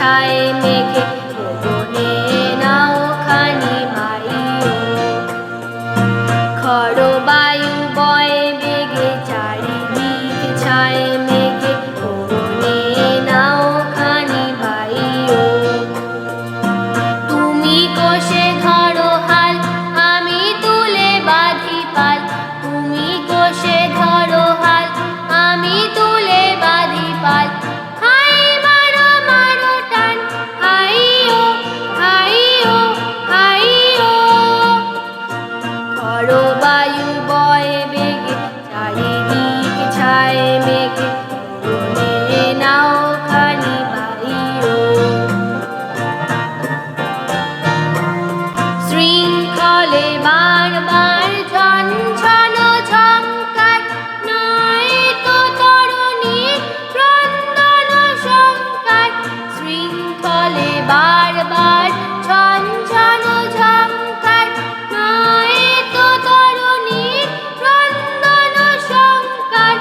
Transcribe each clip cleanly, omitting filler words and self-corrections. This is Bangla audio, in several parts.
ছায় মেঘে ভুবনে নাও খানি বাইও। খড় বায়ু বয় বেগে চারিদিক ছায় মেঘে ভুবনে নাও খানি বাইও। তুমি কোষে ধরো হাল আমি তুলে বাঁধি পাল, তুমি কোষে ধরো হাল আমি তুলে বাঁধি পাল। হাই মারো মারো টান হাইও হাইও হাইও। খড় বায়ু বয় বেগে চারিদিক ছায় মেঘে ভুবনে নাও খানি বাইও। শৃঙ্খলে বারবার ঝনঝন ঝংকার, নয় তো তরুণীর ক্রন্দন সংকার। শৃঙ্খলে বারবার ঝনঝন ঝংকার, নয় তো তরুণীর ক্রন্দন সংকার।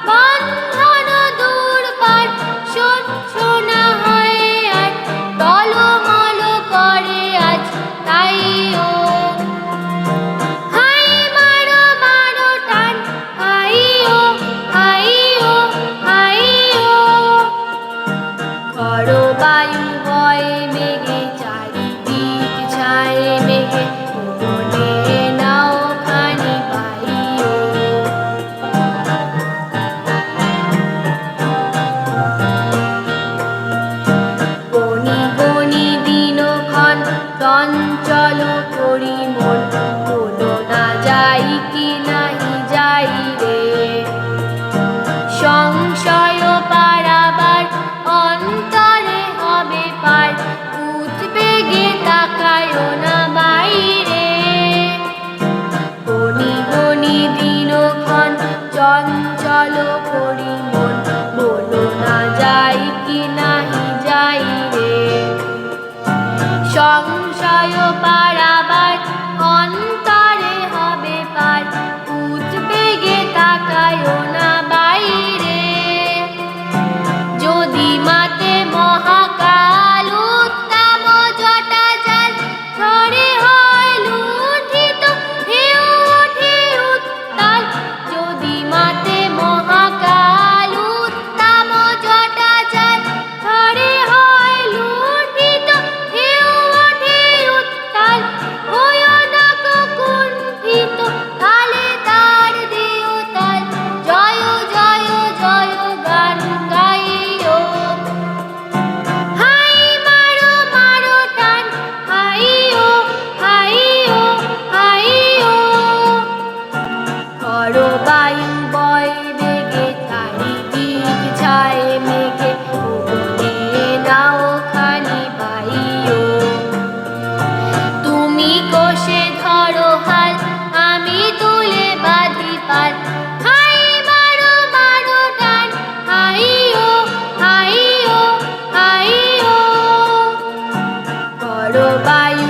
বন্ধন দূর পার সহ্য না হয় আর, টলমল করে আজ তাইও। হাই মারো মারো টান হাইও হাইও হাইও। খড় বায়ু বয় মেঘে চারিদিক ছায় মেঘে ভুবনে নাও খানি বাইও। বনি বনি দিনক্ষণ চঞ্চল করি মন, বলো না যাই কি নাহি যাই রে। সংশয় পারাবার অন্তরে হবে পার, উদ্বেগে তাকায়ো না বাইরে। বনি বনি দিনক্ষণ চঞ্চল করি মন, বলো না যাই কি নাহি যাই রে। সংশয় পারাবার অন্তরে হবে পার, উদ্বেগে তাকায়ো না বাইরে। যদি মাতে মহাকাল উত্তাম জটা জাল, ঝড়ে হয় লুণ্ঠিত ঢেউ ওঠে উত্তাল। যদি মাতে মহাকাল উত্তাম জটা জাল, ঝড়ে হয় লুণ্ঠিত ঢেউ ওঠে উত্তাল। হয়ো না কো কুণ্ঠিত তালে তার দিও তাল, জয় জয় জয় গান গাইও। হাই মারো মারো টান হাইও হাইও হাইও। খড় বায়ু বয় বেগে চারিদিক ছায় মেঘে ভুবনে নাও খানি বাইও। তুমি কোষে ধরো হাল আমি তুলে বাঁধি পাল, হাই মারো মারো টান হাইও হাইও হাইও। খড় বায়ু